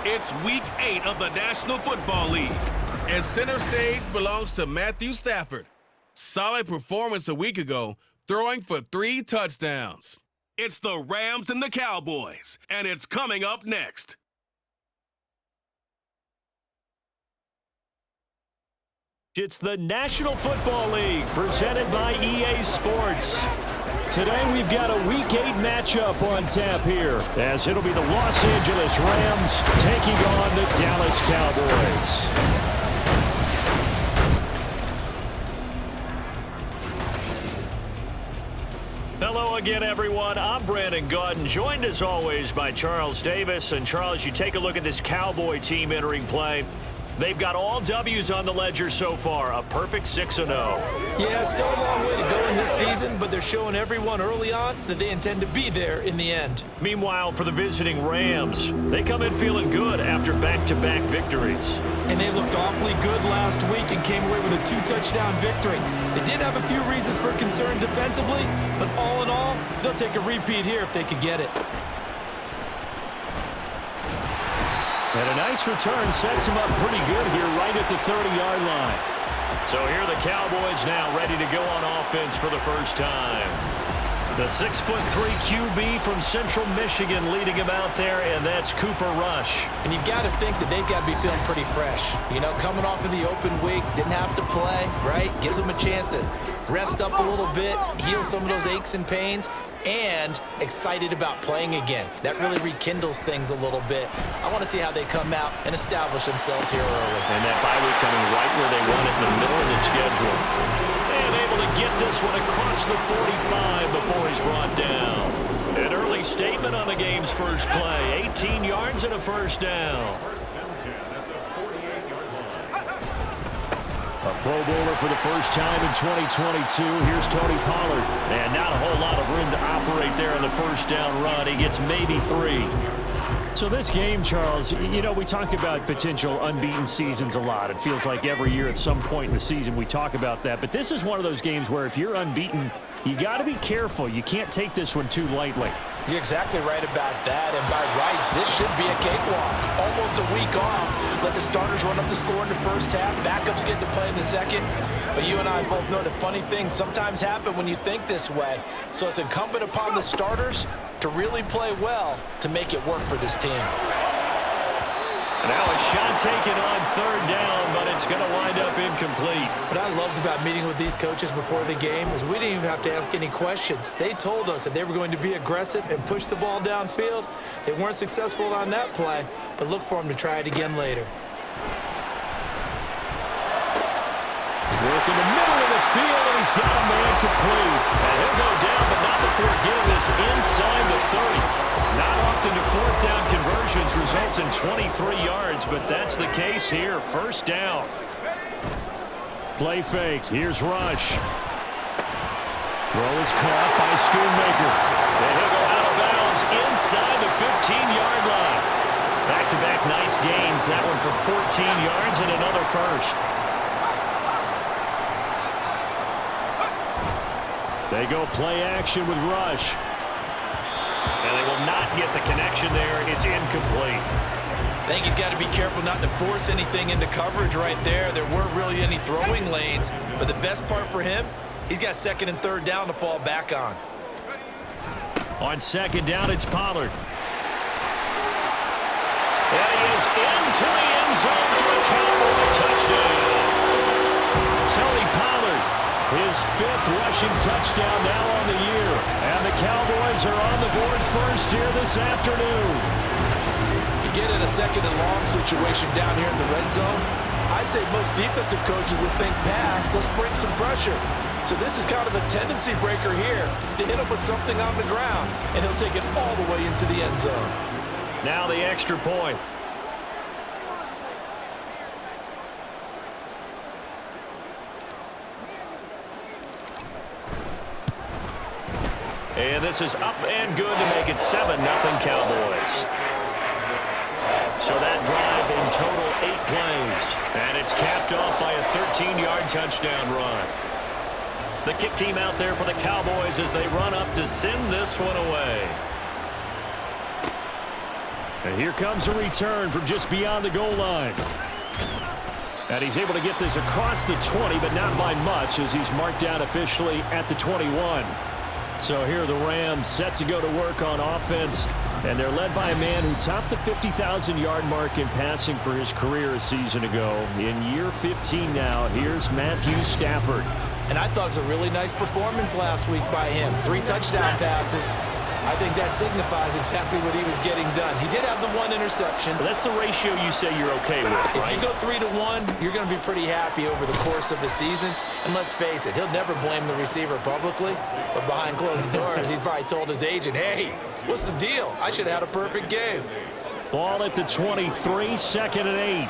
It's Week 8 of the National Football League, and center stage belongs to Matthew Stafford. Solid performance a week ago, throwing for 3 touchdowns. It's the Rams and the Cowboys, and it's coming up next. It's the National Football League, presented by EA Sports. Today we've got a Week 8 matchup on tap here, as it'll be the Los Angeles Rams taking on the Dallas Cowboys. Hello again, everyone. I'm Brandon Gautin, joined as always by Charles Davis. And Charles, you take a look at this Cowboy team entering play. They've got all W's on the ledger so far, a perfect 6-0. Yeah, still a long way to go in this season, but they're showing everyone early on that they intend to be there in the end. Meanwhile, for the visiting Rams, they come in feeling good after back-to-back victories. And they looked awfully good last week and came away with a 2-touchdown victory. They did have a few reasons for concern defensively, but all in all, they'll take a repeat here if they could get it. And a nice return sets him up pretty good here right at the 30-yard line. So here are the Cowboys now ready to go on offense for the first time. The 6'3" QB from Central Michigan leading him out there, and that's Cooper Rush. And you've got to think that they've got to be feeling pretty fresh. You know, coming off of the open week, didn't have to play, right? Gives them a chance to rest up a little bit, heal some of those aches and pains, and excited about playing again. That really rekindles things a little bit. I want to see how they come out and establish themselves here early. And that bye week coming right where they want it in the middle of the schedule. And able to get this one across the 45 before he's brought down. An early statement on the game's first play. 18 yards and a first down. A Pro Bowler for the first time in 2022. Here's Tony Pollard. And not a whole lot of room to operate there on the first down run. He gets maybe 3. So this game, Charles, you know, we talk about potential unbeaten seasons a lot. It feels like every year at some point in the season we talk about that. But this is one of those games where if you're unbeaten, you got to be careful. You can't take this one too lightly. You're exactly right about that, and by rights, this should be a cakewalk. Almost a week off. Let the starters run up the score in the first half. Backups get to play in the second. But you and I both know that funny things sometimes happen when you think this way. So it's incumbent upon the starters to really play well to make it work for this team. Now a shot taken on third down, but it's going to wind up incomplete. What I loved about meeting with these coaches before the game is we didn't even have to ask any questions. They told us that they were going to be aggressive and push the ball downfield. They weren't successful on that play, but look for them to try it again later. Work in the middle of the field, and he's got a man complete. And he'll go down, but not before getting this inside the 30. Not often do fourth down conversions result in 23 yards, but that's the case here. First down. Play fake. Here's Rush. Throw is caught by Schoonmaker. And he'll go out of bounds inside the 15-yard line. Back-to-back nice gains. That one for 14 yards and another first. They go play action with rush. And they will not get the connection there. It's incomplete. I think he's got to be careful not to force anything into coverage right there. There weren't really any throwing lanes, but the best part for him, he's got second and third down to fall back on. On second down, it's Pollard. And he is into the end zone for a Cowboy touchdown. Tony Pollard, his fifth rushing touchdown now on the year. And the Cowboys are on the board first here this afternoon. You get in a second and long situation down here in the red zone, I'd say most defensive coaches would think pass, let's bring some pressure. So this is kind of a tendency breaker here to hit him with something on the ground, and he'll take it all the way into the end zone. Now the extra point. And this is up and good to make it 7-0 Cowboys. So that drive in total 8 plays. And it's capped off by a 13-yard touchdown run. The kick team out there for the Cowboys as they run up to send this one away. And here comes a return from just beyond the goal line. And he's able to get this across the 20, but not by much as he's marked down officially at the 21. So here are the Rams set to go to work on offense. And they're led by a man who topped the 50,000-yard mark in passing for his career a season ago. In year 15 now, here's Matthew Stafford. And I thought it was a really nice performance last week by him. 3 touchdown passes. I think that signifies exactly what he was getting done. He did have the 1 interception. Well, that's the ratio you say you're okay with, right? If you go 3-to-1, you're going to be pretty happy over the course of the season. And let's face it, he'll never blame the receiver publicly. But behind closed doors, he probably told his agent, hey, what's the deal? I should have had a perfect game. Ball at the 23, second and 8.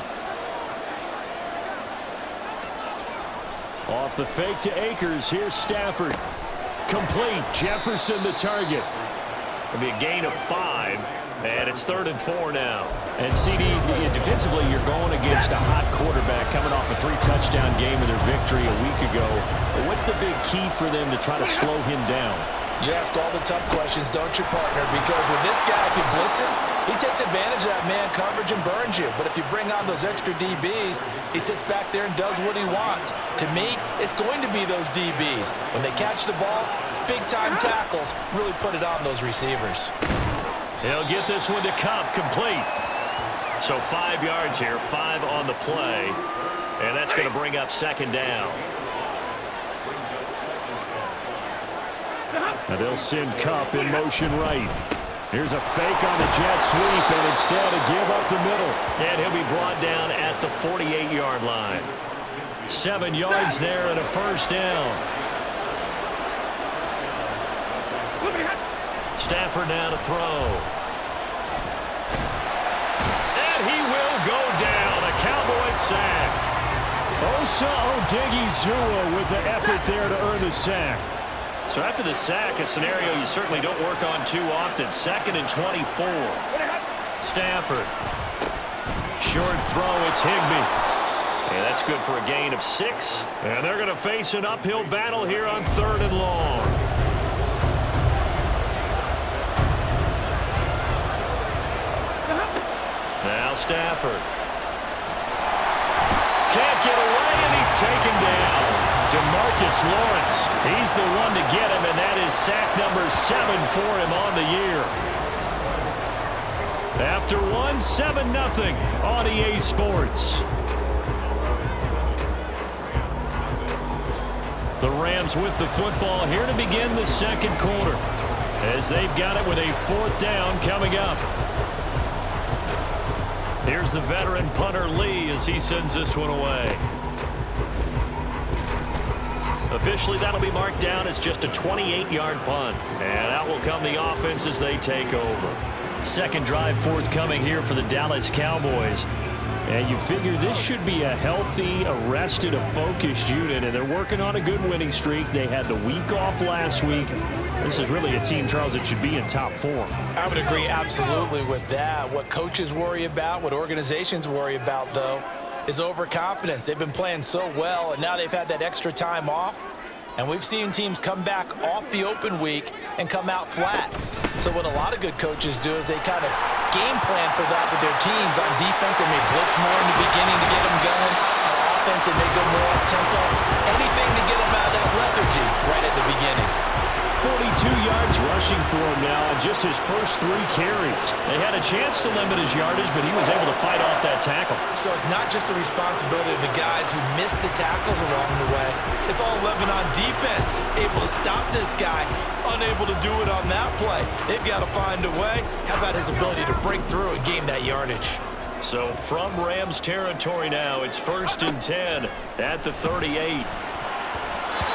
Off the fake to Akers. Here's Stafford. Complete. Jefferson the target. It'll be a gain of 5, and it's 3rd and 4 now. And CD, defensively, you're going against a hot quarterback coming off a 3-touchdown game in their victory a week ago. What's the big key for them to try to slow him down? You ask all the tough questions, don't you, partner? Because when this guy can blitz him, he takes advantage of that man coverage and burns you. But if you bring on those extra DBs, he sits back there and does what he wants. To me, it's going to be those DBs. When they catch the ball, big-time tackles really put it on those receivers. He'll get this one to Cup, complete. So 5 yards here, 5 on the play. And that's going to bring up second down. And they'll send Cup in motion right. Here's a fake on the jet sweep, and instead to give up the middle. And he'll be brought down at the 48-yard line. 7 yards there and a first down. Stafford now to throw. And he will go down. A Cowboys sack. Osa Odighizuwa with the effort there to earn the sack. So after the sack, a scenario you certainly don't work on too often. 2nd and 24. Stafford. Short throw, it's Higbee. And that's good for a gain of 6. And they're going to face an uphill battle here on 3rd and long. Now Stafford. Can't get away, and he's taken down. DeMarcus Lawrence, he's the one to get him, and that is sack number 7 for him on the year. After 7-0 on EA Sports. The Rams with the football here to begin the second quarter, as they've got it with a 4th down coming up. Here's the veteran punter Lee as he sends this one away. Officially, that'll be marked down as just a 28-yard punt. And out will come the offense as they take over. Second drive forthcoming here for the Dallas Cowboys. And you figure this should be a healthy, a rested, a focused unit. And they're working on a good winning streak. They had the week off last week. This is really a team, Charles, that should be in top form. I would agree absolutely with that. What coaches worry about, what organizations worry about, though, is overconfidence. They've been playing so well, and now they've had that extra time off. And we've seen teams come back off the open week and come out flat. So what a lot of good coaches do is they kind of game plan for that with their teams. On defense, they may blitz more in the beginning to get them going. On offense, they may go more up-tempo. Anything to get them out of that lethargy right at the beginning. 42 yards rushing for him now on just his first 3 carries. They had a chance to limit his yardage, but he was able to fight off that tackle. So it's not just the responsibility of the guys who missed the tackles along the way. It's all 11 on defense, able to stop this guy, unable to do it on that play. They've got to find a way. How about his ability to break through and gain that yardage? So from Rams territory now, it's 1st and 10 at the 38.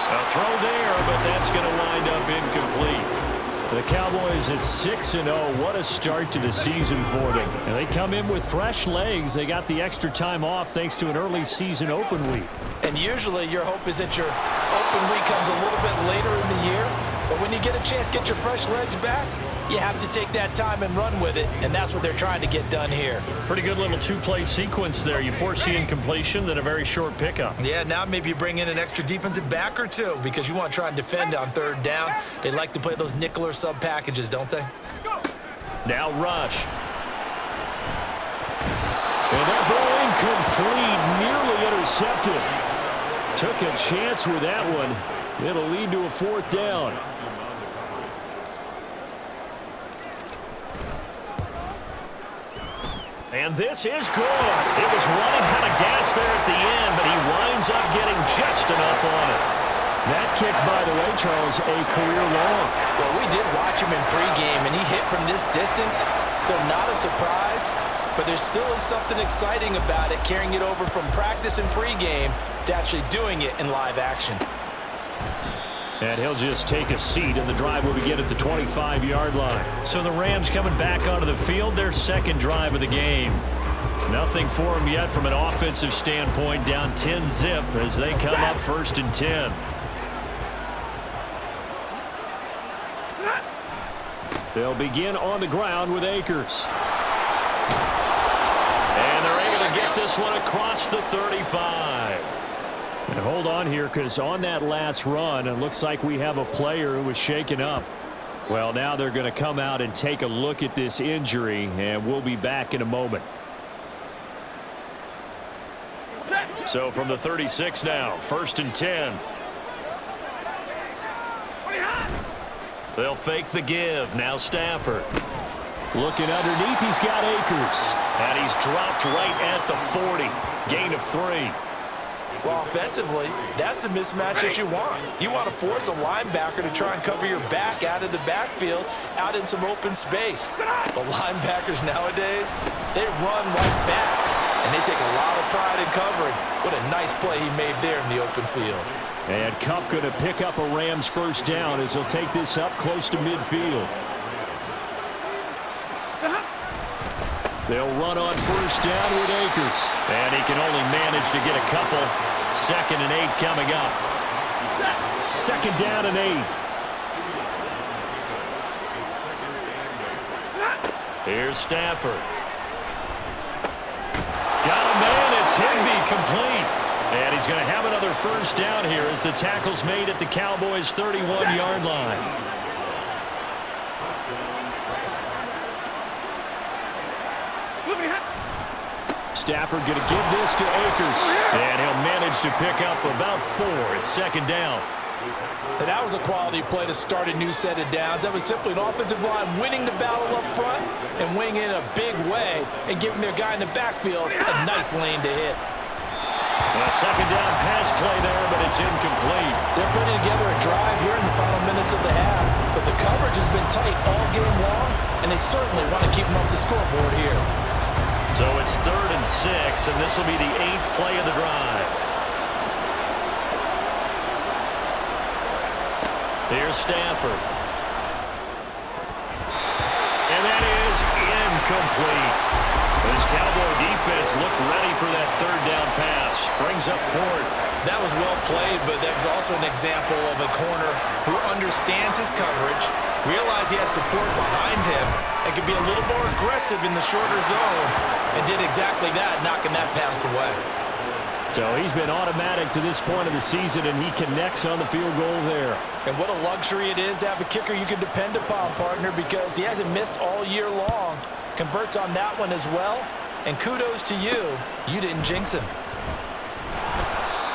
A throw there, but that's going to wind up incomplete. The Cowboys at 6-0. What a start to the season for them. And they come in with fresh legs. They got the extra time off thanks to an early season open week. And usually your hope is that your open week comes a little bit later in the year. But when you get a chance to get your fresh legs back, you have to take that time and run with it, and that's what they're trying to get done here. Pretty good little 2-play sequence there. You force the incompletion, then a very short pickup. Yeah, now maybe you bring in an extra defensive back or two because you want to try and defend on 3rd down. They like to play those nickel or sub packages, don't they? Now rush. And that ball incomplete, nearly intercepted. Took a chance with that one. It'll lead to a 4th down. And this is good. It was running out of gas there at the end, but he winds up getting just enough on it. That kick, by the way, Charles, a career long. Well, we did watch him in pregame, and he hit from this distance, so not a surprise. But there still is something exciting about it, carrying it over from practice and pregame to actually doing it in live action. And he'll just take a seat, and the drive will begin at the 25-yard line. So the Rams coming back onto the field, their 2nd drive of the game. Nothing for them yet from an offensive standpoint, down 10-zip as they come up 1st and 10. They'll begin on the ground with Akers. And they're able to get this one across the 35. And hold on here, because on that last run, it looks like we have a player who was shaken up. Well, now they're going to come out and take a look at this injury, and we'll be back in a moment. So from the 36 now, 1st and 10. They'll fake the give. Now Stafford. Looking underneath, he's got Akers. And he's dropped right at the 40. Gain of 3. Well, offensively, that's the mismatch that you want. You want to force a linebacker to try and cover your back out of the backfield, out in some open space. But linebackers nowadays, they run like backs, and they take a lot of pride in covering. What a nice play he made there in the open field. And Kupp going to pick up a Rams 1st down as he'll take this up close to midfield. They'll run on 1st down with Akers. And he can only manage to get a couple. 2nd and 8 coming up. 2nd down and 8. Here's Stafford. Got a man. It's Higbee, complete. And he's going to have another 1st down here as the tackle's made at the Cowboys' 31-yard line. Stafford going to give this to Akers. And he'll manage to pick up about 4. It's 2nd down. And that was a quality play to start a new set of downs. That was simply an offensive line winning the battle up front and winning in a big way and giving their guy in the backfield a nice lane to hit. A 2nd down pass play there, but it's incomplete. They're putting together a drive here in the final minutes of the half, but the coverage has been tight all game long, and they certainly want to keep them up the scoreboard here. So it's 3rd and 6, and this will be the 8th play of the drive. Here's Stafford. And that is incomplete. This Cowboy defense looked ready for that 3rd down pass. Brings up 4th. That was well played, but that's also an example of a corner who understands his coverage, realized he had support behind him, and could be a little more aggressive in the shorter zone, and did exactly that, knocking that pass away. So he's been automatic to this point of the season, and he connects on the field goal there. And what a luxury it is to have a kicker you can depend upon, partner, because he hasn't missed all year long. Converts on that one as well. And kudos to you. You didn't jinx him.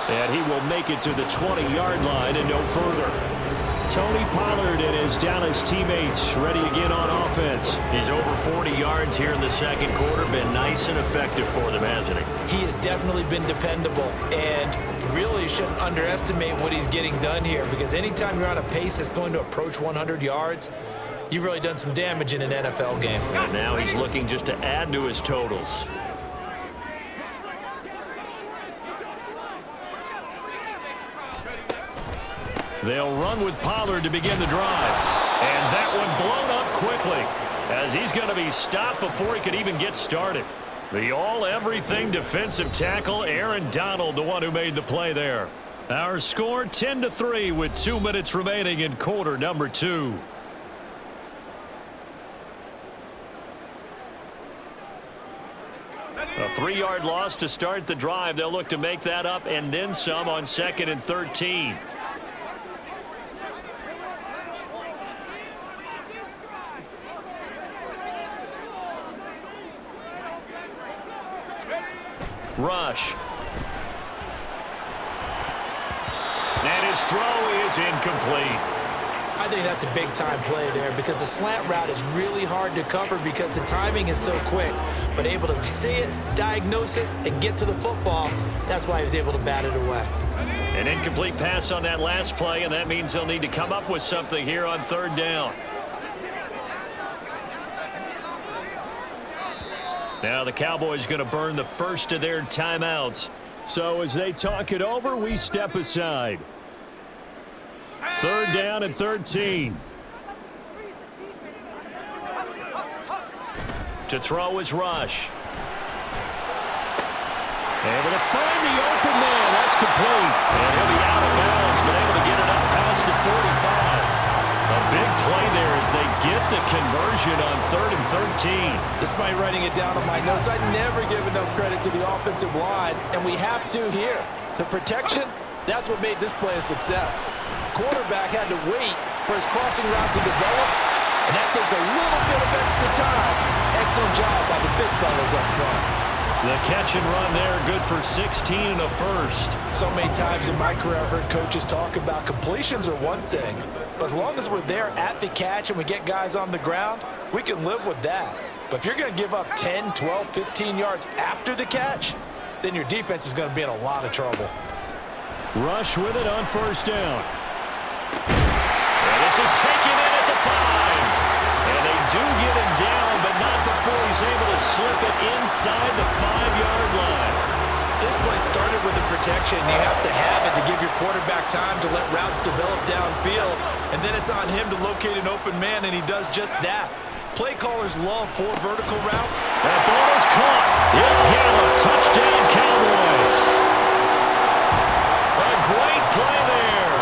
And he will make it to the 20-yard line and no further. Tony Pollard and his Dallas teammates ready again on offense. He's over 40 yards here in the second quarter. Been nice and effective for them, hasn't he? He has definitely been dependable, and really shouldn't underestimate what he's getting done here, because anytime you're on a pace that's going to approach 100 yards, you've really done some damage in an NFL game. And now he's looking just to add to his totals. They'll run with Pollard to begin the drive. And that one blown up quickly, as he's going to be stopped before he could even get started. The all-everything defensive tackle, Aaron Donald, the one who made the play there. Our score 10-3 with 2 minutes remaining in quarter number 2. A 3-yard loss to start the drive. They'll look to make that up and then some on 2nd and 13. Rush. And his throw is incomplete. I think that's a big-time play there, because the slant route is really hard to cover because the timing is so quick. But able to see it, diagnose it, and get to the football, that's why he was able to bat it away. An incomplete pass on that last play, and that means they'll need to come up with something here on 3rd down. Now the Cowboys going to burn the first of their timeouts. So as they talk it over, we step aside. 3rd down and 13. To throw is Rush. Able to find the open man. That's complete. And he'll be out of bounds, but able to get it up past the 45. A big play there as they get the conversion on 3rd and 13. Despite writing it down on my notes, I never give enough credit to the offensive line, and we have to here. The protection, that's what made this play a success. Quarterback had to wait for his crossing route to develop, and that takes a little bit of extra time. Excellent job by the big fellas up front. The catch and run there, good for 16 and a first. So many times in my career, I've heard coaches talk about completions are one thing, but as long as we're there at the catch and we get guys on the ground, we can live with that. But if you're going to give up 10, 12, 15 yards after the catch, then your defense is going to be in a lot of trouble. Rush with it on 1st down. And this is taken in at the 5. And they do get him down, but not before he's able to slip it inside the 5-yard line. This play started with the protection. You have to have it to give your quarterback time to let routes develop downfield. And then it's on him to locate an open man, and he does just that. Play callers love 4 vertical route. That ball is caught. It's Gallup. Touchdown, Cowboys. A great play there.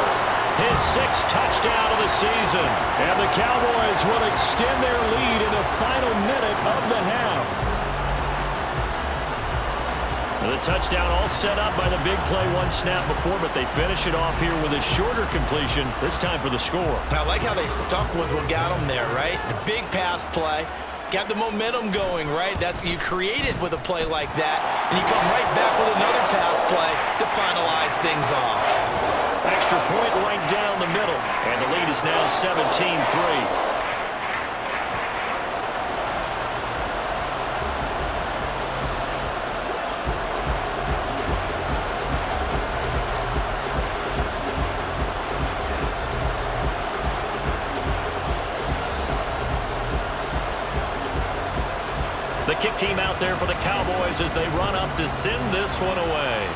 His 6th touchdown of the season. And the Cowboys will extend their lead in the final minute of the half. The touchdown all set up by the big play 1 snap before, but they finish it off here with a shorter completion, this time for the score. I like how they stuck with what got them there, right? The big pass play. Got the momentum going, right? You create it with a play like that, and you come right back with another pass play to finalize things off. Extra point right down the middle, and the lead is now 17-3. The kick team out there for the Cowboys as they run up to send this one away.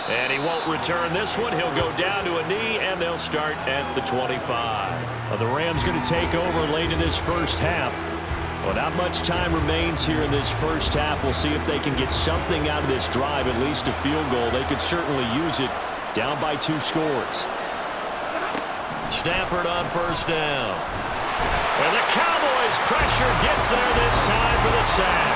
And he won't return this one. He'll go down to a knee, and they'll start at the 25. The Rams going to take over late in this first half. Well, not much time remains here in this first half. We'll see if they can get something out of this drive, at least a field goal. They could certainly use it, down by 2 scores. Stafford on 1st down. And the Cowboys pressure gets there this time for the sack.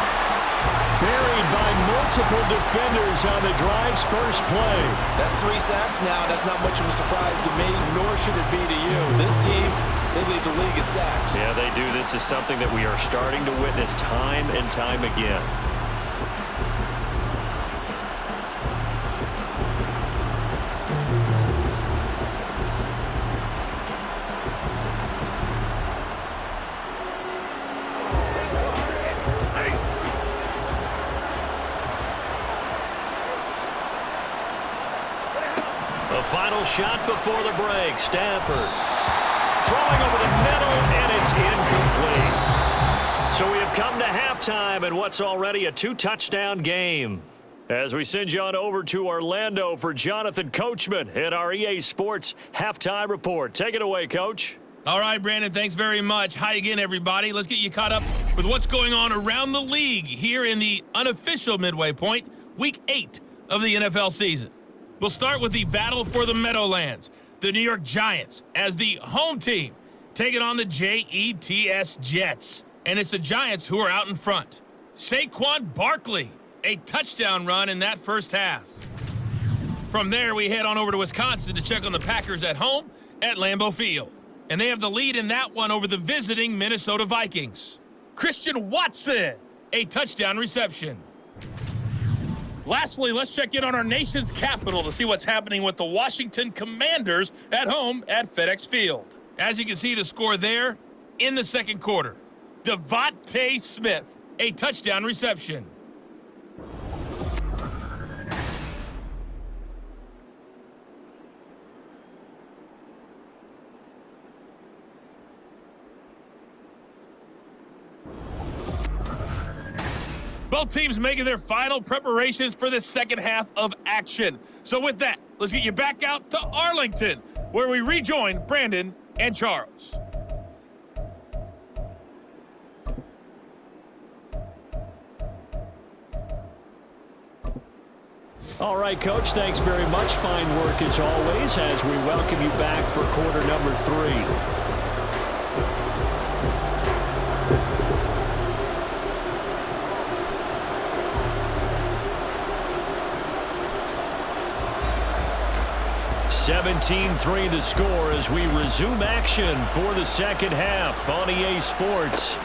buried by multiple defenders on the drive's first play. That's 3 sacks now. That's not much of a surprise to me, nor should it be to you. This team, they lead the league in sacks. Yeah, they do. This is something that we are starting to witness time and time again. The final shot before the break. Stafford throwing over the middle, and it's incomplete. So we have come to halftime in what's already a 2-touchdown game. As we send you on over to Orlando for Jonathan Coachman in our EA Sports Halftime Report. Take it away, Coach. All right, Brandon, thanks very much. Hi again, everybody. Let's get you caught up with what's going on around the league here in the unofficial midway point, Week 8 of the NFL season. We'll start with the battle for the Meadowlands. The New York Giants as the home team taking on the Jets Jets. And it's the Giants who are out in front. Saquon Barkley, a touchdown run in that first half. From there, we head on over to Wisconsin to check on the Packers at home at Lambeau Field. And they have the lead in that one over the visiting Minnesota Vikings. Christian Watson, a touchdown reception. Lastly, let's check in on our nation's capital to see what's happening with the Washington Commanders at home at FedEx Field. As you can see the score there in the second quarter. Devontae Smith, a touchdown reception. Both teams making their final preparations for the second half of action. So with that, let's get you back out to Arlington, where we rejoin Brandon and Charles. All right, Coach, thanks very much. Fine work as always as we welcome you back for quarter number 3. 17-3 the score as we resume action for the second half on EA Sports.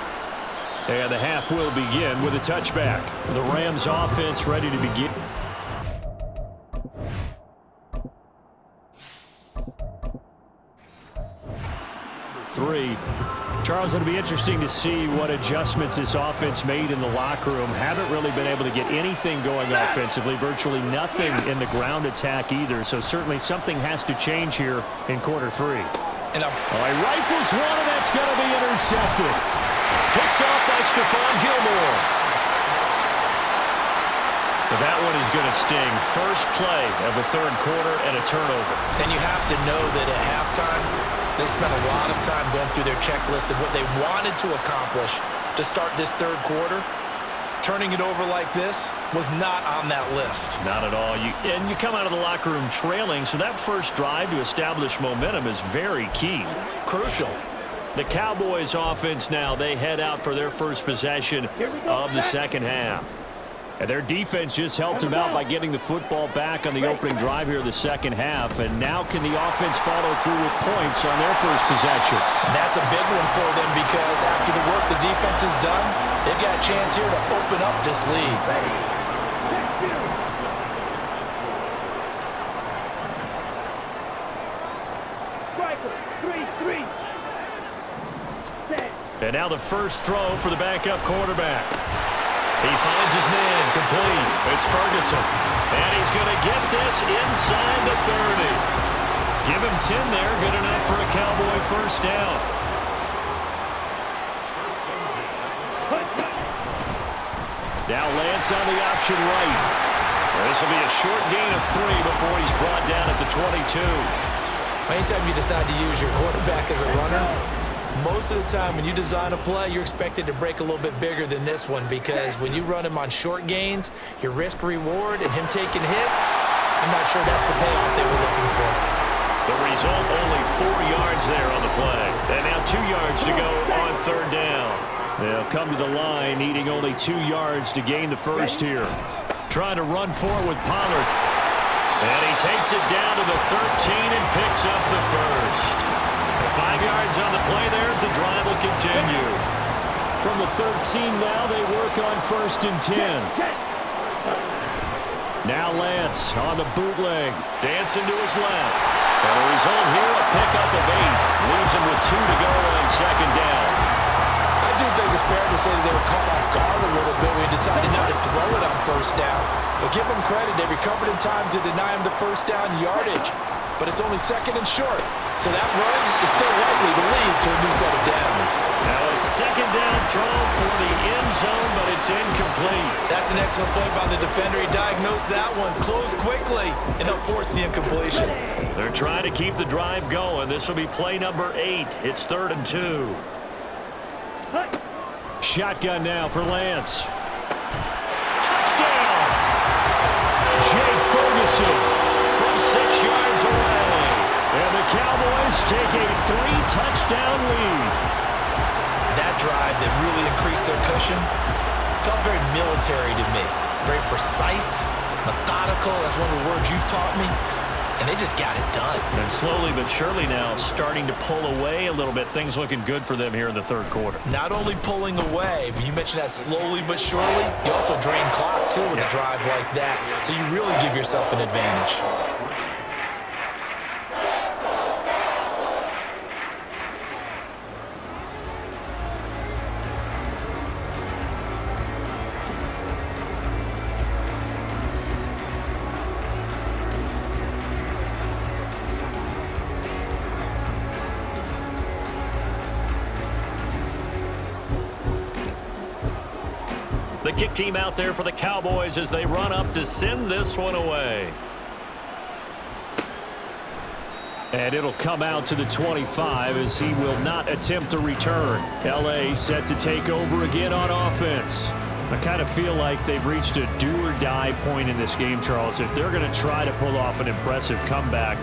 And the half will begin with a touchback. The Rams offense ready to begin. Charles, it'll be interesting to see what adjustments this offense made in the locker room. Haven't really been able to get anything going offensively, virtually nothing in the ground attack either. So certainly something has to change here in quarter 3. And rifles one, and that's going to be intercepted. Picked off by Stephon Gilmore. But that one is going to sting. First play of the third quarter and a turnover. And you have to know that at halftime, they spent a lot of time going through their checklist of what they wanted to accomplish to start this third quarter. Turning it over like this was not on that list. Not at all. And you come out of the locker room trailing, so that first drive to establish momentum is very key. Crucial. The Cowboys offense now, they head out for their first possession of the second half. And their defense just helped them out by getting the football back on the opening drive here in the second half. And now can the offense follow through with points on their first possession? And that's a big one for them because after the work the defense has done, they've got a chance here to open up this lead. And now the first throw for the backup quarterback. He finds his man, complete. It's Ferguson. And he's going to get this inside the 30. Give him 10 there, good enough for a Cowboy first down. Now Lance on the option right. This will be a short gain of 3 before he's brought down at the 22. Anytime you decide to use your quarterback as a runner, most of the time when you design a play, you're expected to break a little bit bigger than this one because when you run him on short gains, your risk-reward and him taking hits, I'm not sure that's the payoff they were looking for. The result, only 4 yards there on the play. And now 2 yards to go on third down. They'll come to the line, needing only 2 yards to gain the first here. Trying to run forward with Pollard. And he takes it down to the 13 and picks up the first. 5 yards on the play there as the drive will continue. From the 13 now, they work on 1st and 10. Now Lance on the bootleg. Dancing to his left. And the result here, a pickup of 8. Leaves him with 2 to go on 2nd down. I do think it's fair to say that they were caught off guard a little bit. We decided not to throw it on 1st down. But give them credit. They recovered in time to deny him the 1st down yardage. But it's only 2nd and short. So that run is still likely to lead to a new set of downs. Now a 2nd down throw for the end zone, but it's incomplete. That's an excellent play by the defender. He diagnosed that one, closed quickly, and helped force the incompletion. They're trying to keep the drive going. This will be play number 8. It's 3rd and 2. Shotgun now for Lance. Touchdown! Jake Ferguson from 6 yards away. And the Cowboys take a 3-touchdown lead. That drive that really increased their cushion felt very military to me. Very precise, methodical. That's one of the words you've taught me. And they just got it done. And slowly but surely now starting to pull away a little bit. Things looking good for them here in the 3rd quarter. Not only pulling away, but you mentioned that slowly but surely. You also drain clock, too, with a drive like that. So you really give yourself an advantage. The kick team out there for the Cowboys as they run up to send this one away. And it'll come out to the 25 as he will not attempt a return. L.A. set to take over again on offense. I kind of feel like they've reached a do-or-die point in this game, Charles. If they're going to try to pull off an impressive comeback,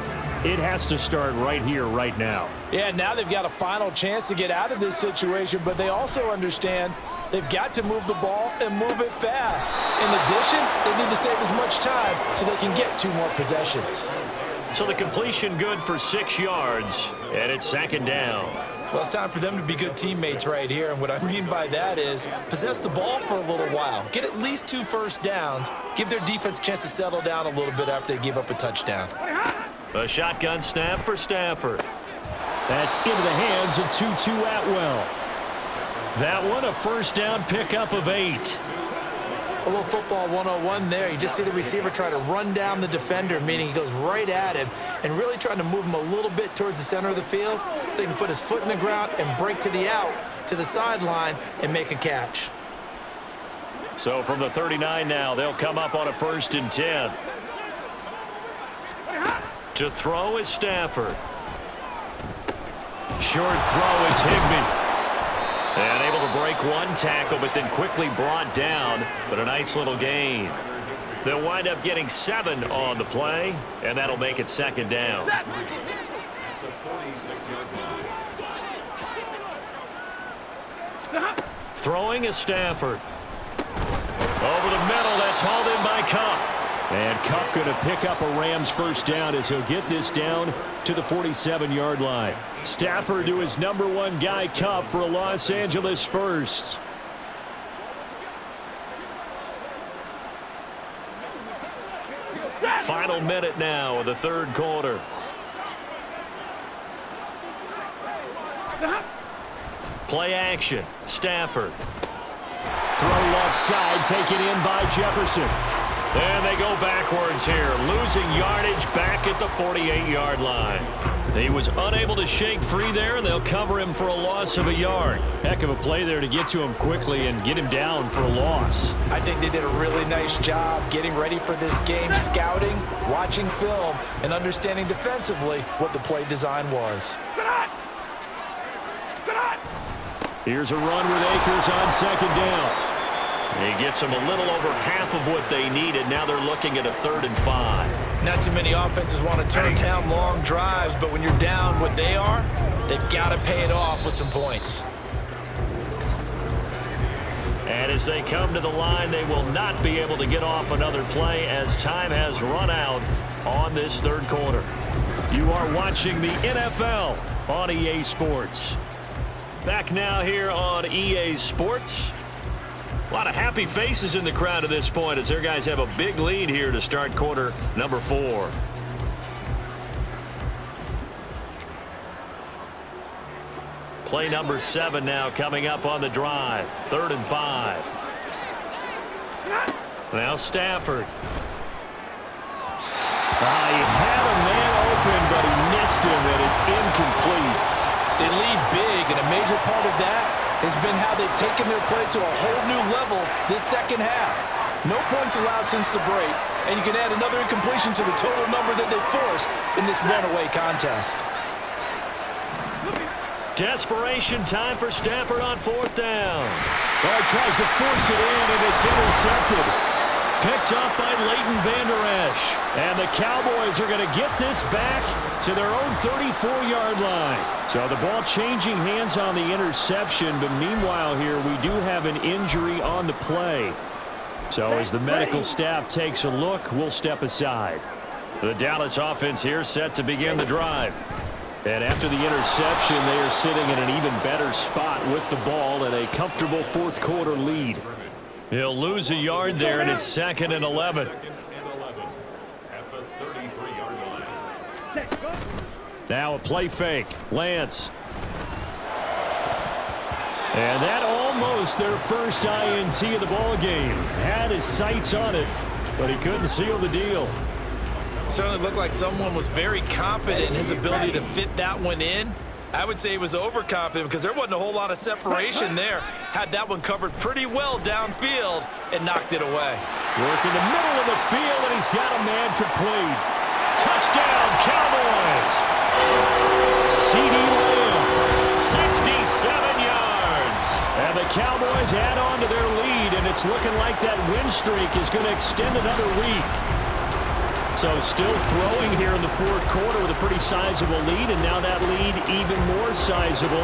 it has to start right here, right now. Yeah, now they've got a final chance to get out of this situation, but they also understand they've got to move the ball and move it fast. In addition, they need to save as much time so they can get 2 more possessions. So the completion good for 6 yards, and it's 2nd down. Well, it's time for them to be good teammates right here, and what I mean by that is possess the ball for a little while. Get at least 2 first downs. Give their defense a chance to settle down a little bit after they give up a touchdown. A shotgun snap for Stafford. That's into the hands of Tutu Atwell. That one, a 1st down pickup of 8. A little football 101 there. You just see the receiver try to run down the defender, meaning he goes right at him and really trying to move him a little bit towards the center of the field so he can put his foot in the ground and break to the out, to the sideline, and make a catch. So from the 39 now, they'll come up on a 1st and 10. To throw is Stafford. Short throw is Higbee. And able to break 1 tackle, but then quickly brought down. But a nice little gain. They'll wind up getting 7 on the play, and that'll make it 2nd down. Throwing is Stafford. Over the middle, that's hauled in by Cup. And Cup going to pick up a Rams 1st down as he'll get this down to the 47-yard line. Stafford to his number 1 guy, Cup, for a Los Angeles 1st. Final minute now of the 3rd quarter. Play action. Stafford. Throw left side, taken in by Jefferson. And they go backwards here, losing yardage back at the 48-yard line. He was unable to shake free there, and they'll cover him for a loss of a yard. Heck of a play there to get to him quickly and get him down for a loss. I think they did a really nice job getting ready for this game, scouting, watching film, and understanding defensively what the play design was. Here's a run with Akers on 2nd down. He gets them a little over half of what they needed. Now they're looking at a 3rd and 5. Not too many offenses want to turn down long drives, but when you're down what they are, they've got to pay it off with some points. And as they come to the line, they will not be able to get off another play as time has run out on this third quarter. You are watching the NFL on EA Sports. Back now here on EA Sports. A lot of happy faces in the crowd at this point as their guys have a big lead here to start quarter number 4. Play number 7 now coming up on the drive. 3rd and 5. Now Stafford. He had a man open, but he missed him, and it's incomplete. They lead big, and a major part of that has been how they've taken their play to a whole new level this second half. No points allowed since the break, and you can add another incompletion to the total number that they forced in this runaway contest. Desperation time for Stafford on 4th down. He tries to force it in, and it's intercepted. Picked up by Leighton Vander Esch. And the Cowboys are going to get this back to their own 34-yard line. So the ball changing hands on the interception, but meanwhile here we do have an injury on the play. So as the medical staff takes a look, we'll step aside. The Dallas offense here set to begin the drive. And after the interception, they are sitting in an even better spot with the ball and a comfortable fourth quarter lead. He'll lose a yard there, and it's 2nd and 11. Now a play fake. Lance. And that almost their first INT of the ball game. Had his sights on it, but he couldn't seal the deal. Certainly looked like someone was very confident in his ability to fit that one in. I would say he was overconfident because there wasn't a whole lot of separation there. Had that one covered pretty well downfield and knocked it away. Working the middle of the field, and he's got a man complete. Touchdown, Cowboys! CeeDee Lamb. 67 yards. And the Cowboys add on to their lead, and it's looking like that win streak is going to extend another week. So still throwing here in the fourth quarter with a pretty sizable lead, and now that lead even more sizable.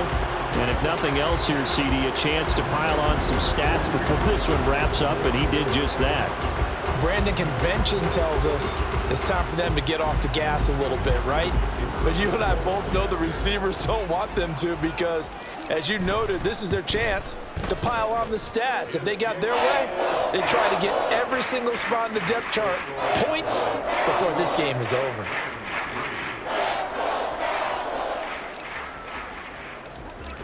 And if nothing else here, CD, a chance to pile on some stats before this one wraps up, and he did just that. Brandon, convention tells us it's time for them to get off the gas a little bit, right? But you and I both know the receivers don't want them to because, as you noted, this is their chance to pile on the stats. If they got their way, they try to get every single spot in the depth chart points before this game is over.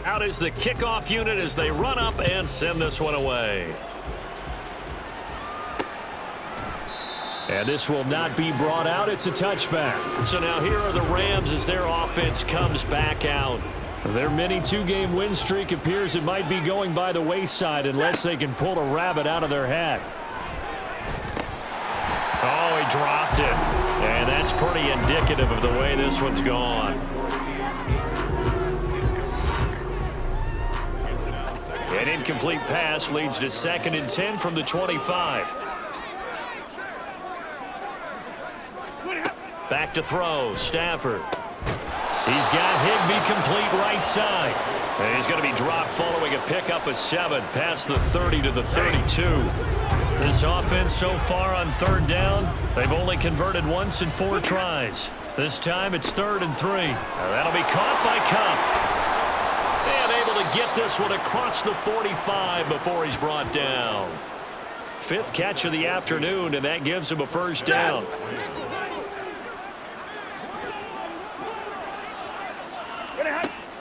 Out is the kickoff unit as they run up and send this one away. And this will not be brought out. It's a touchback. So now here are the Rams as their offense comes back out. Their mini two-game win streak appears it might be going by the wayside unless they can pull a rabbit out of their hat. Oh, he dropped it. And that's pretty indicative of the way this one's gone. An incomplete pass leads to 2nd and 10 from the 25. Back to throw, Stafford. He's got Higbee complete right side. And he's going to be dropped following a pickup of 7 past the 30 to the 32. This offense so far on 3rd down, they've only converted once in 4 tries. This time it's 3rd and 3. That'll be caught by Kupp. And able to get this one across the 45 before he's brought down. 5th catch of the afternoon, and that gives him a first down.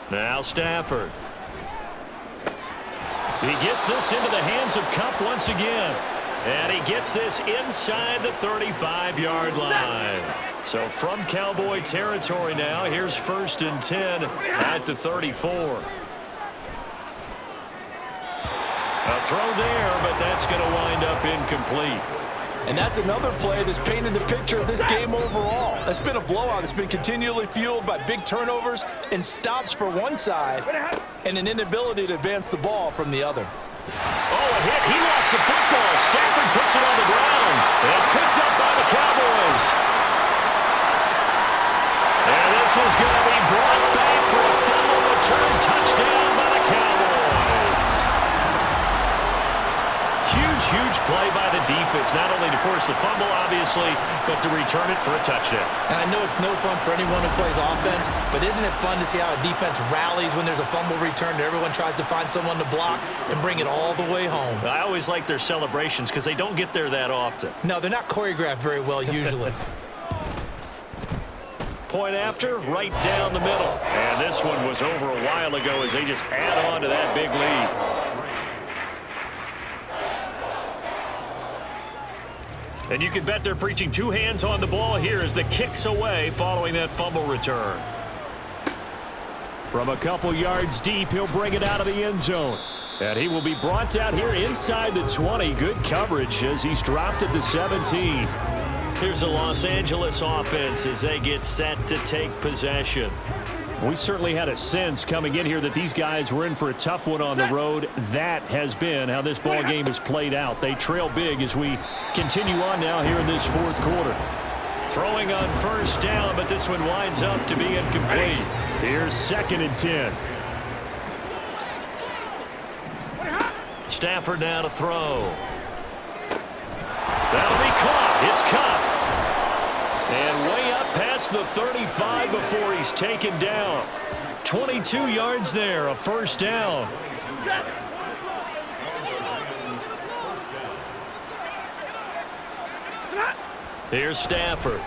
Now Stafford. He gets this into the hands of Kupp once again. And he gets this inside the 35-yard line. So from Cowboy territory now, here's 1st and 10 at the 34. A throw there, but that's going to wind up incomplete. And that's another play that's painted the picture of this game overall. It's been a blowout. It's been continually fueled by big turnovers and stops for one side and an inability to advance the ball from the other. Oh, a hit. He lost the football. Stafford puts it on the ground. And it's picked up by the Cowboys. And this is going to be brought back for a final return touchdown by the Cowboys. huge play by the defense, not only to force the fumble, obviously, but to return it for a touchdown. And I know it's no fun for anyone who plays offense, but isn't it fun to see how a defense rallies when there's a fumble return and everyone tries to find someone to block and bring it all the way home? I always like their celebrations because they don't get there that often. No, they're not choreographed very well usually. Point after, right down the middle. And this one was over a while ago as they just add on to that big lead. And you can bet they're preaching two hands on the ball here as the kick's away following that fumble return. From a couple yards deep, he'll bring it out of the end zone. And he will be brought out here inside the 20. Good coverage as he's dropped at the 17. Here's the Los Angeles offense as they get set to take possession. We certainly had a sense coming in here that these guys were in for a tough one on the road. That has been how this ball game has played out. They trail big as we continue on now here in this fourth quarter. Throwing on first down, but this one winds up to be incomplete. Here's 2nd and 10. Stafford now to throw. That'll be caught. It's caught. And way up past the 35 before he's taken down. 22 yards there, a first down. Here's Stafford.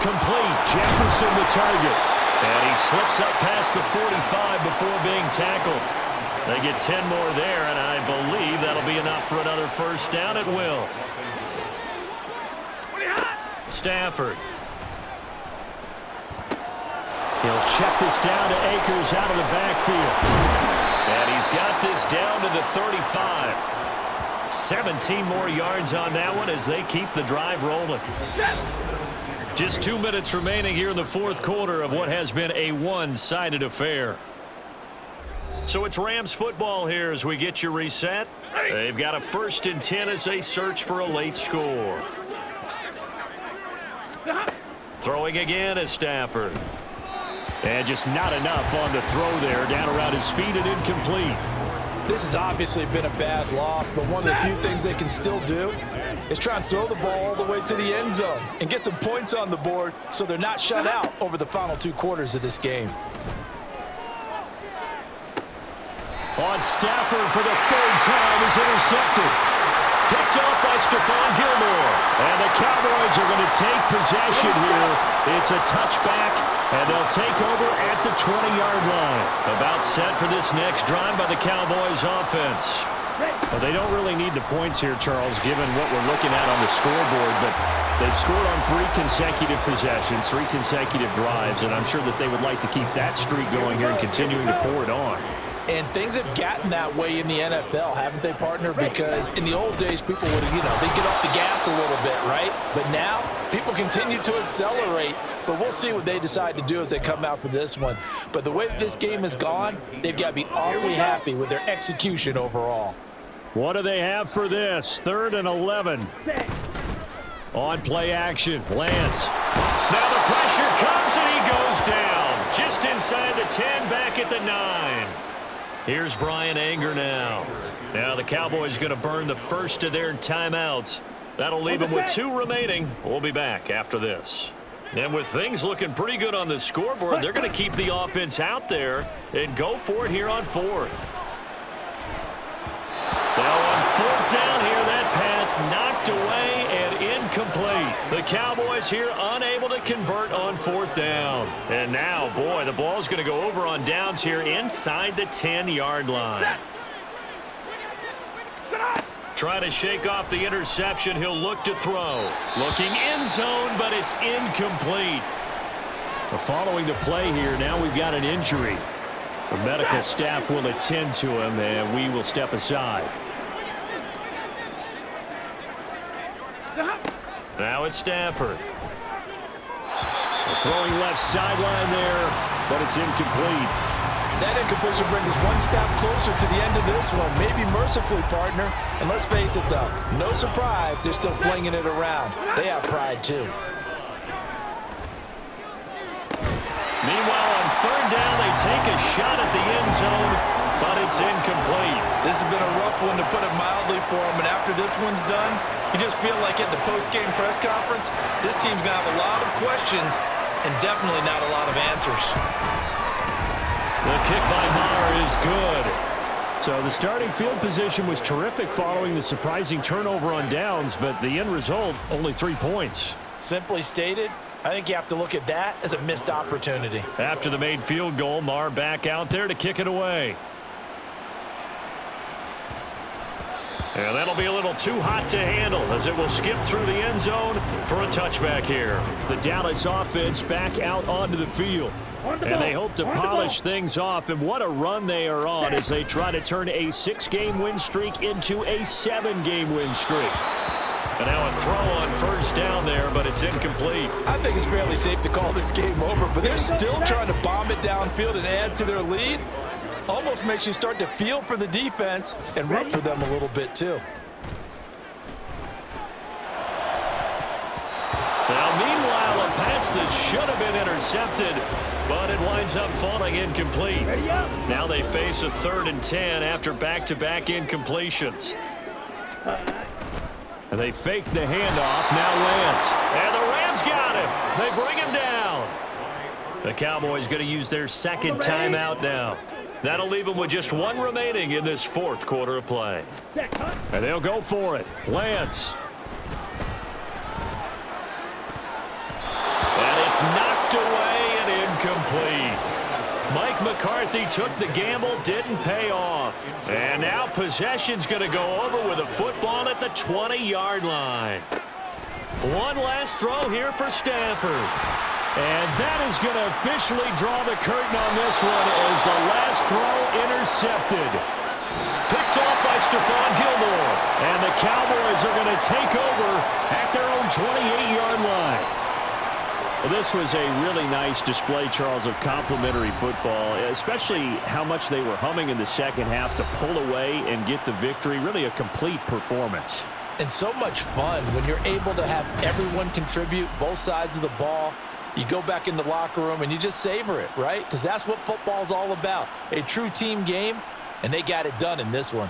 Complete. Jefferson the target. And he slips up past the 45 before being tackled. They get 10 more there, and I believe that'll be enough for another first down at will. Stafford. He'll check this down to Akers out of the backfield. And he's got this down to the 35. 17 more yards on that one as they keep the drive rolling. Just 2 minutes remaining here in the fourth quarter of what has been a one-sided affair. So it's Rams football here as we get you reset. They've got a 1st and 10 as they search for a late score. Throwing again is Stafford. And just not enough on the throw there. Down around his feet and incomplete. This has obviously been a bad loss, but one of the few things they can still do is try and throw the ball all the way to the end zone and get some points on the board so they're not shut out over the final 2 quarters of this game. On Stafford for the 3rd time is intercepted. Picked off by Stephon Gilmore. And the Cowboys are going to take possession here. It's a touchback, and they'll take over at the 20-yard line. About set for this next drive by the Cowboys offense. Well, they don't really need the points here, Charles, given what we're looking at on the scoreboard, but they've scored on 3 consecutive possessions, 3 consecutive drives, and I'm sure that they would like to keep that streak going here and continuing to pour it on. And things have gotten that way in the NFL, haven't they, partner? Because in the old days, people would, they'd get off the gas a little bit, right? But now, people continue to accelerate. But we'll see what they decide to do as they come out for this one. But the way that this game has gone, they've got to be awfully happy with their execution overall. What do they have for this? 3rd and 11. On play action, Lance. Now the pressure comes and he goes down. Just inside the 10, back at the 9. Here's Brian Anger now. Now the Cowboys going to burn the first of their timeouts. That'll leave them with 2 remaining. We'll be back after this. And with things looking pretty good on the scoreboard, they're going to keep the offense out there and go for it here on 4th. Now on 4th down here, that pass knocked away and incomplete. The Cowboys here unable to convert on 4th down. And now, boy, the ball's going to go over on downs here inside the 10-yard line. Trying to shake off the interception. He'll look to throw. Looking end zone, but it's incomplete. Well, following the play here, now we've got an injury. The medical staff will attend to him, and we will step aside. Now it's Stafford. Throwing left sideline there, but it's incomplete. That incompletion brings us one step closer to the end of this one. Maybe mercifully, partner. And let's face it, though, no surprise, they're still flinging it around. They have pride, too. Meanwhile, on 3rd down, they take a shot at the end zone, but it's incomplete. This has been a rough one, to put it mildly, for him. And after this one's done, you just feel like at the post-game press conference, this team's going to have a lot of questions and definitely not a lot of answers. The kick by Maher is good. So the starting field position was terrific following the surprising turnover on downs, but the end result, only 3 points. Simply stated, I think you have to look at that as a missed opportunity. After the made field goal, Maher back out there to kick it away. And that'll be a little too hot to handle as it will skip through the end zone for a touchback here. The Dallas offense back out onto the field. And they hope to polish things off, and what a run they are on as they try to turn a 6-game win streak into a 7-game win streak. And now a throw on first down there, but it's incomplete. I think it's fairly safe to call this game over, but they're still trying to bomb it downfield and add to their lead. Almost makes you start to feel for the defense and root for them a little bit too. Now, meanwhile, a pass that should have been intercepted, but it winds up falling incomplete. Now they face a 3rd and 10 after back-to-back incompletions. And they fake the handoff. Now Lance. And the Rams got him. They bring him down. The Cowboys going to use their 2nd timeout now. That'll leave them with just 1 remaining in this 4th quarter of play. And they'll go for it. Lance. And it's knocked away and incomplete. Mike McCarthy took the gamble, didn't pay off. And now possession's going to go over with a football at the 20-yard line. One last throw here for Stafford. And that is going to officially draw the curtain on this one as the last throw intercepted. Picked off by Stephon Gilmore. And the Cowboys are going to take over at their own 28-yard line. Well, this was a really nice display, Charles, of complimentary football, especially how much they were humming in the second half to pull away and get the victory. Really a complete performance. And so much fun when you're able to have everyone contribute, both sides of the ball. You go back in the locker room and you just savor it, right? Because that's what football's all about. A true team game, and they got it done in this one.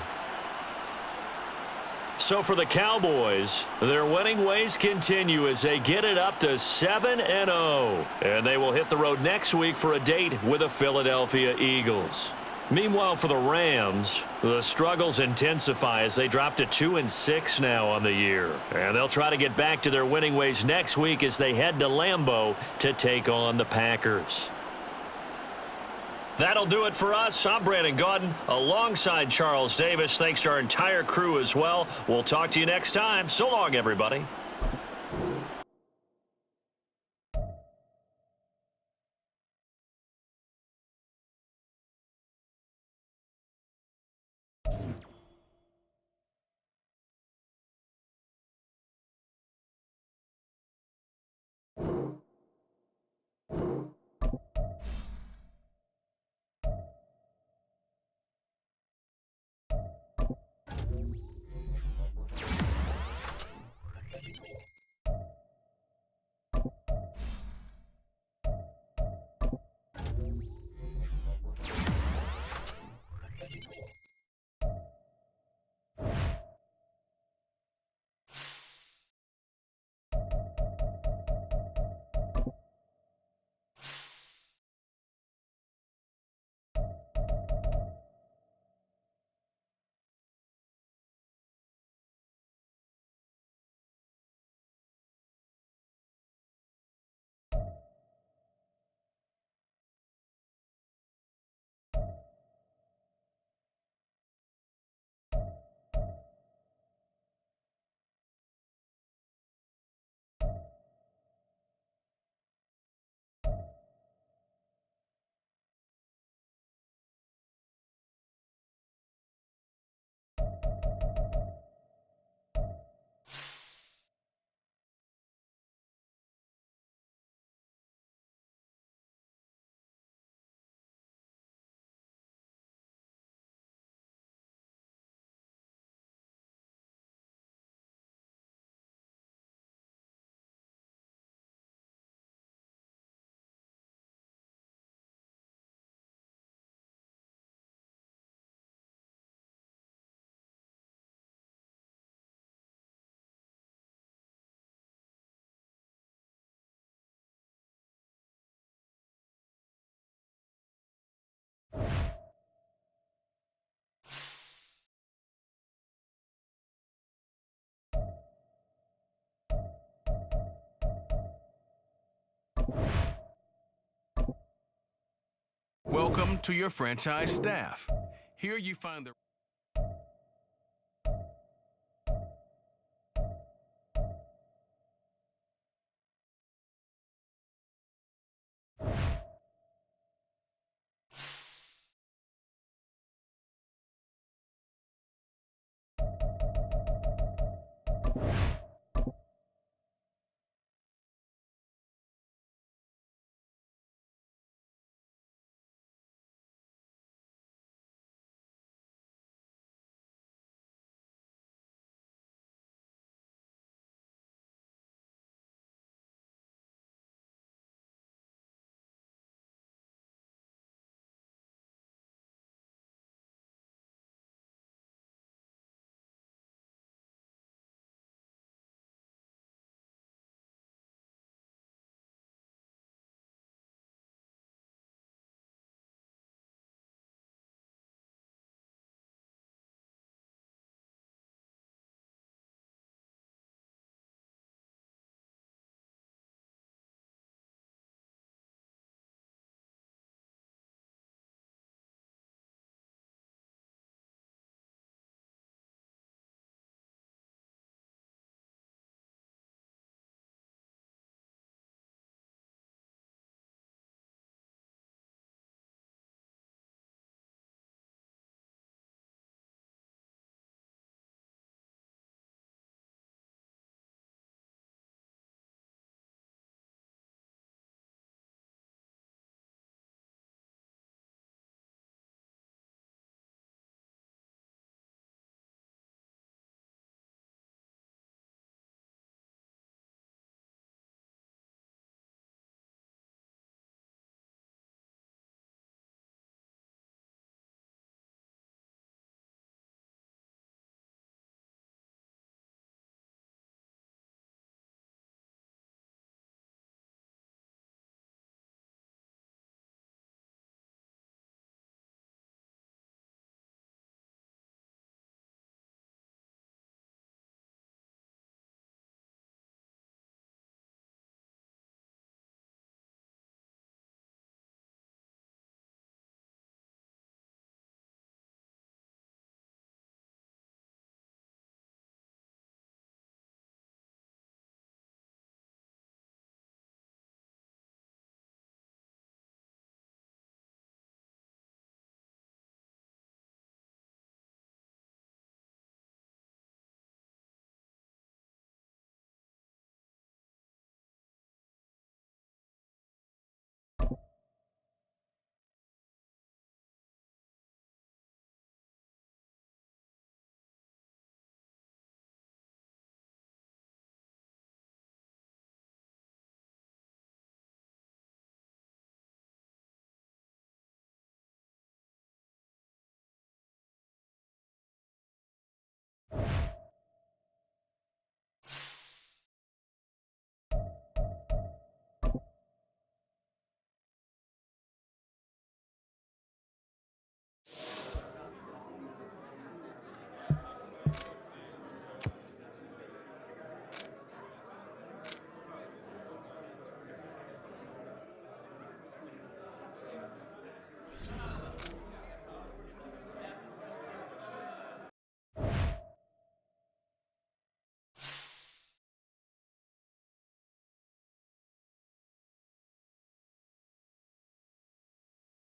So for the Cowboys, their winning ways continue as they get it up to 7-0. And they will hit the road next week for a date with the Philadelphia Eagles. Meanwhile, for the Rams, the struggles intensify as they drop to 2-6 now on the year. And they'll try to get back to their winning ways next week as they head to Lambeau to take on the Packers. That'll do it for us. I'm Brandon Gaudin alongside Charles Davis. Thanks to our entire crew as well. We'll talk to you next time. So long, everybody. Welcome to your franchise staff. Here you find the